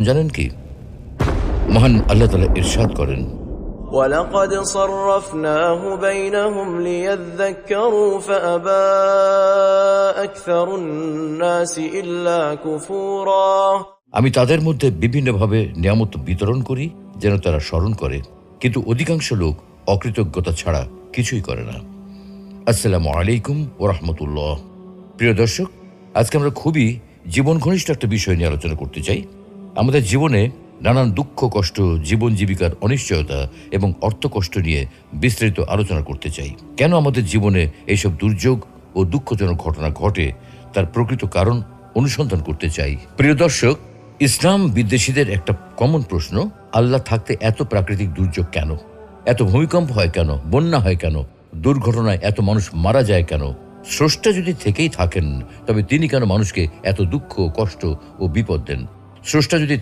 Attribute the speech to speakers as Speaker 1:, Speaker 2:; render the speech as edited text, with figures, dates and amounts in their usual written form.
Speaker 1: জানেন কি? মহান আল্লাহ তাআলা ইরশাদ করেন,
Speaker 2: وَلَقَدْ صَرَّفْنَاهُ بَيْنَهُمْ لِيَذَّكَّرُوا فَأَبَى أَكْثَرُ النَّاسِ إِلَّا كُفُورًا।
Speaker 1: আমি তাদের মধ্যে বিভিন্নভাবে নিয়ামত বিতরণ করি যেন তারা স্মরণ করে, কিন্তু অধিকাংশ লোক অকৃতজ্ঞতা ছাড়া কিছুই করে না। আসসালামু আলাইকুম ওয়া রাহমাতুল্লাহ। প্রিয় দর্শক, আজকে আমরা খুবই জীবন ঘনিষ্ঠ একটা বিষয় নিয়ে আলোচনা করতে চাই। আমাদের জীবনে নানান দুঃখ কষ্ট, জীবন জীবিকার অনিশ্চয়তা এবং অর্থ কষ্ট নিয়ে বিস্তারিত আলোচনা করতে চাই। কেন আমাদের জীবনে এইসব দুর্যোগ ও দুঃখজনক ঘটনা ঘটে, তার প্রকৃত কারণ অনুসন্ধান করতে চাই। প্রিয় দর্শক, ইসলাম বিদ্বেষীদের একটা কমন প্রশ্ন, আল্লাহ থাকতে এত প্রাকৃতিক দুর্যোগ কেন? এত ভূমিকম্প হয় কেন? বন্যা হয় কেন? দুর্ঘটনায় এত মানুষ মারা যায় কেন? স্রষ্টা যদি থেকেই থাকেন, তবে তিনি কেন মানুষকে এত দুঃখ, কষ্ট ও বিপদ দেন? স্রষ্টা যদি